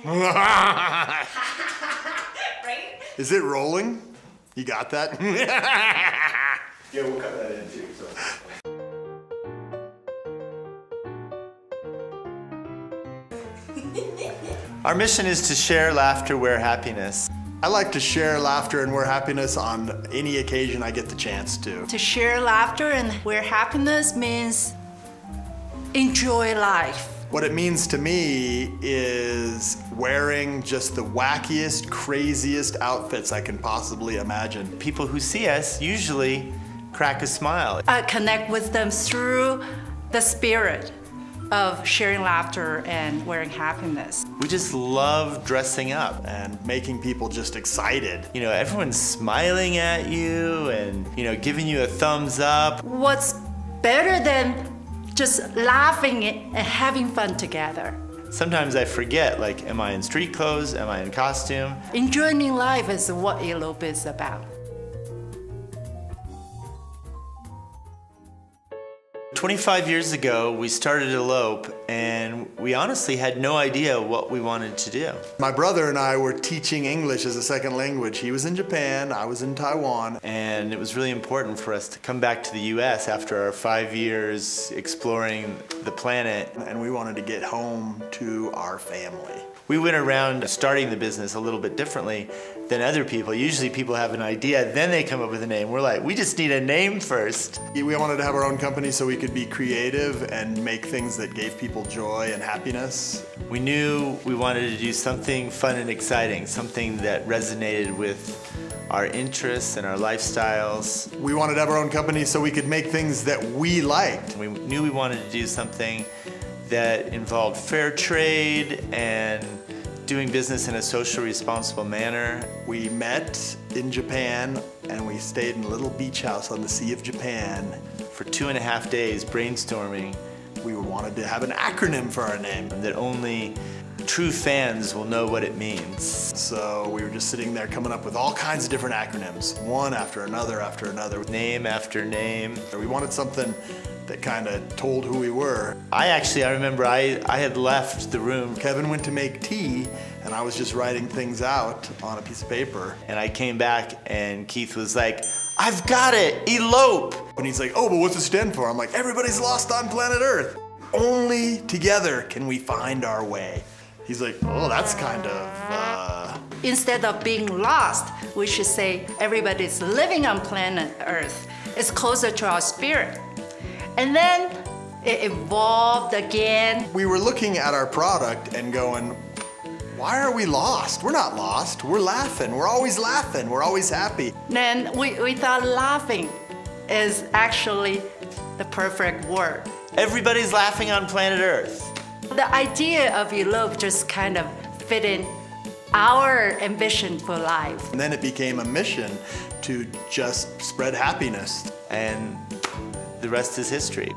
Right? Is it rolling? You got that? Yeah, we'll cut that in too. So. Our mission is to share laughter, wear happiness. I like to share laughter and wear happiness on any occasion I get the chance to. To share laughter and wear happiness means enjoy life. What it means to me is wearing just the wackiest, craziest outfits I can possibly imagine. People who see us usually crack a smile. Connect with them through the spirit of sharing laughter and wearing happiness. We just love dressing up. And making people just excited. You know, everyone's smiling at you and, you know, giving you a thumbs up. What's better than just laughing and having fun together? Sometimes I forget, like, am I in street clothes? Am I in costume? Enjoying life is what Elope is about. 25 years ago, we started Elope, and we honestly had no idea what we wanted to do. My brother and I were teaching English as a second language. He was in Japan, I was in Taiwan. And it was really important for us to come back to the US after our 5 years exploring the planet. And we wanted to get home to our family. We went around starting the business a little bit differently than other people. Usually people have an idea, then they come up with a name. We're like, we just need a name first. We wanted to have our own company so we could be creative and make things that gave people joy and happiness. We knew we wanted to do something fun and exciting, something that resonated with our interests and our lifestyles. We wanted to have our own company so we could make things that we liked. We knew we wanted to do something that involved fair trade and doing business in a socially responsible manner. We met in Japan and we stayed in a little beach house on the Sea of Japan. For 2.5 days brainstorming. We wanted to have an acronym for our name. That only true fans will know what it means. So we were just sitting there coming up with all kinds of different acronyms, one after another after another. Name after name. We wanted something that kind of told who we were. I remember I had left the room. Kevin went to make tea and I was just writing things out on a piece of paper. And I came back and Keith was like, I've got it, Elope. And he's like, oh, but what's it stand for? I'm like, everybody's lost on planet Earth. Only together can we find our way. He's like, oh, that's kind of, Instead of being lost, we should say everybody's living on planet Earth. It's closer to our spirit. And then it evolved again. We were looking at our product and going, why are we lost? We're not lost. We're laughing. We're always laughing. We're always happy. Then we thought laughing is actually the perfect word. Everybody's laughing on planet Earth. The idea of Elope just kind of fit in our ambition for life. And then it became a mission to just spread happiness. And the rest is history.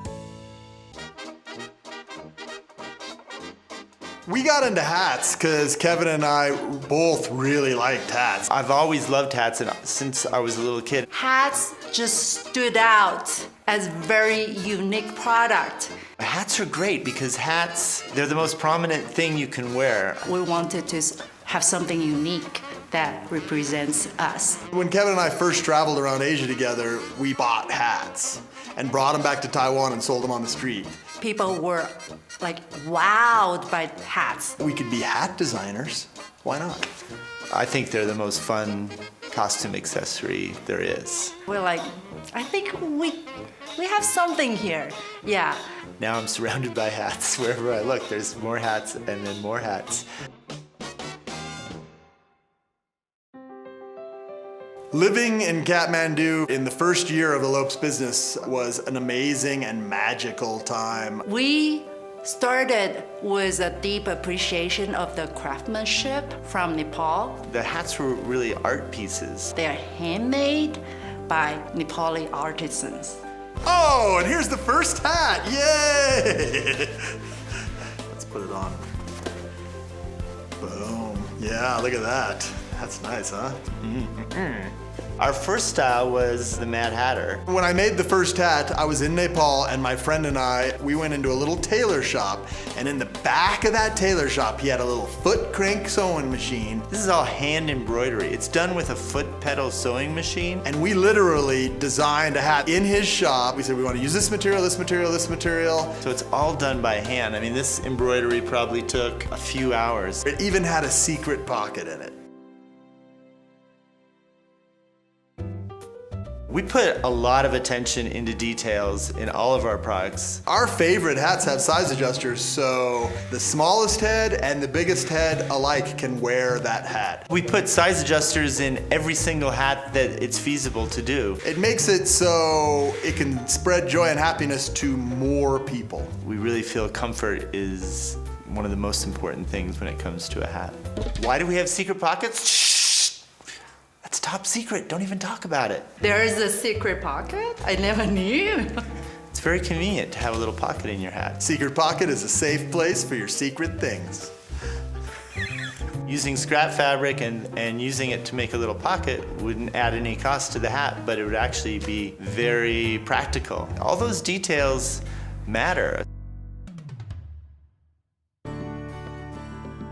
We got into hats because Kevin and I both really liked hats. I've always loved hats since I was a little kid. Hats just stood out as very unique product. Hats are great because hats, they're the most prominent thing you can wear. We wanted to have something unique that represents us. When Kevin and I first traveled around Asia together, we bought hats and brought them back to Taiwan and sold them on the street. People were like wowed by hats. We could be hat designers. Why not? I think they're the most fun costume accessory there is. We're like, I think we have something here. Yeah. Now I'm surrounded by hats. Wherever I look, there's more hats and then more hats. Living in Kathmandu in the first year of Elope's business was an amazing and magical time. We started with a deep appreciation of the craftsmanship from Nepal. The hats were really art pieces. They are handmade by Nepali artisans. Oh, and here's the first hat, yay! Let's put it on. Boom, yeah, look at that. That's nice, huh? Our first style was the Mad Hatter. When I made the first hat, I was in Nepal, and my friend and I, we went into a little tailor shop, and in the back of that tailor shop, he had a little foot crank sewing machine, This is all hand embroidery. It's done with a foot pedal sewing machine. and we literally designed a hat in his shop. We said, we want to use this material, this material, this material. So it's all done by hand. I mean, this embroidery probably took a few hours. It even had a secret pocket in it. We put a lot of attention into details in all of our products. Our favorite hats have size adjusters, so the smallest head and the biggest head alike can wear that hat. We put size adjusters in every single hat that it's feasible to do. It makes it so it can spread joy and happiness to more people. We really feel comfort is one of the most important things when it comes to a hat. Why do we have secret pockets? Shh! That's top secret. Don't even talk about it. There is a secret pocket? I never knew. It's very convenient to have a little pocket in your hat. Secret pocket is a safe place for your secret things. Using scrap fabric and using it to make a little pocket wouldn't add any cost to the hat, but it would actually be very practical. All those details matter.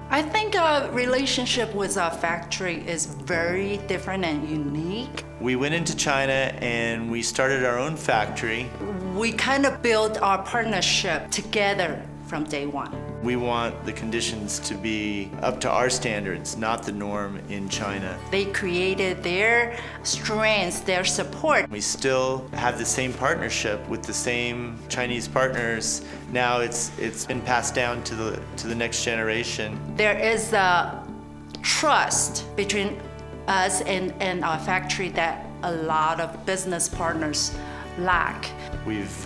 I think our relationship with our factory is very different and unique. We went into China and we started our own factory. We kind of built our partnership together from day one. We want the conditions to be up to our standards, not the norm in China. They created their strengths, their support. We still have the same partnership with the same Chinese partners. Now it's been passed down to the next generation. There is a trust between us and our factory that a lot of business partners lack. We've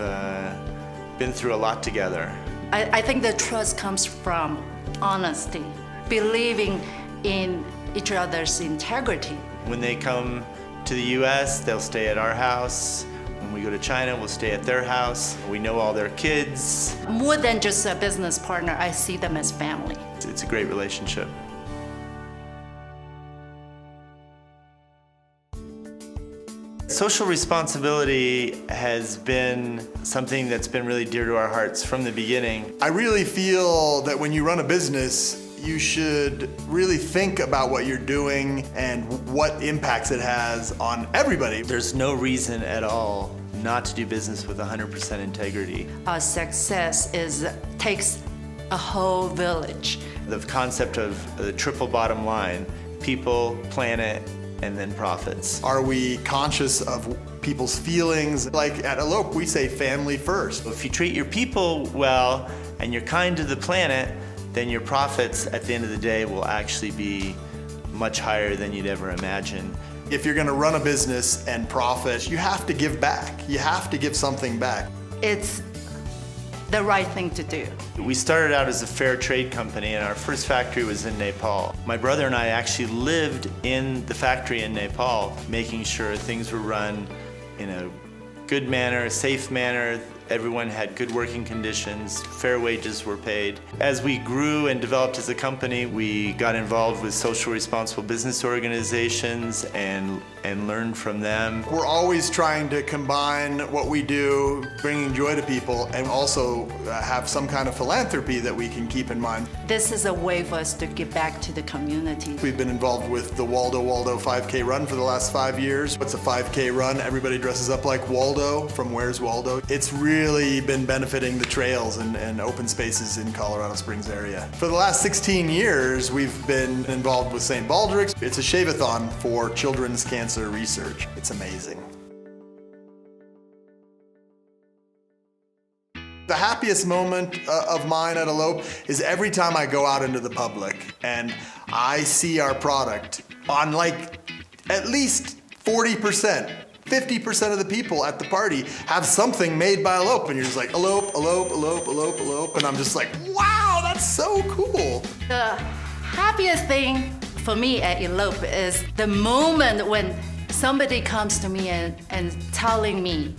been through a lot together. I think the trust comes from honesty, believing in each other's integrity. When they come to the US, they'll stay at our house. When we go to China, we'll stay at their house. We know all their kids. More than just a business partner, I see them as family. It's a great relationship. Social responsibility has been something that's been really dear to our hearts from the beginning. I really feel that when you run a business, you should really think about what you're doing and what impacts it has on everybody. There's no reason at all not to do business with 100% integrity. Our success takes a whole village. The concept of the triple bottom line, people, planet, and then profits. Are we conscious of people's feelings? Like at Elope, we say family first. If you treat your people well and you're kind to the planet, then your profits at the end of the day will actually be much higher than you'd ever imagine. If you're gonna run a business and profit, you have to give back. You have to give something back. It's the right thing to do. We started out as a fair trade company and our first factory was in Nepal. My brother and I actually lived in the factory in Nepal, making sure things were run in a good manner, a safe manner. Everyone had good working conditions, fair wages were paid. As we grew and developed as a company, we got involved with social responsible business organizations and learned from them. We're always trying to combine what we do, bringing joy to people, and also have some kind of philanthropy that we can keep in mind. This is a way for us to give back to the community. We've been involved with the Waldo 5K run for the last 5 years. It's a 5K run. Everybody dresses up like Waldo from Where's Waldo. It's really been benefiting the trails and open spaces in Colorado Springs area. For the last 16 years, we've been involved with St. Baldrick's. It's a shave-a-thon for children's cancer research. It's amazing. The happiest moment of mine at Elope is every time I go out into the public and I see our product on like at least 40%. 50% of the people at the party have something made by Elope, and you're just like, Elope, Elope, Elope, Elope, Elope, and I'm just like, wow, that's so cool. The happiest thing for me at Elope is the moment when somebody comes to me and telling me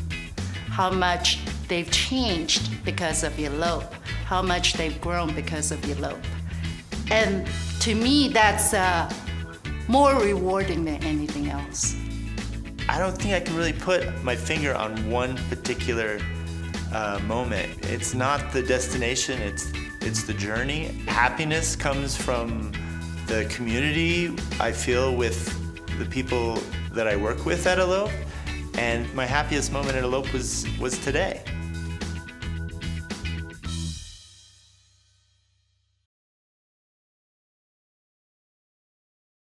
how much they've changed because of Elope, how much they've grown because of Elope. And to me, that's more rewarding than anything else. I don't think I can really put my finger on one particular moment. It's not the destination, it's the journey. Happiness comes from the community I feel with the people that I work with at Elope, and my happiest moment at Elope was today.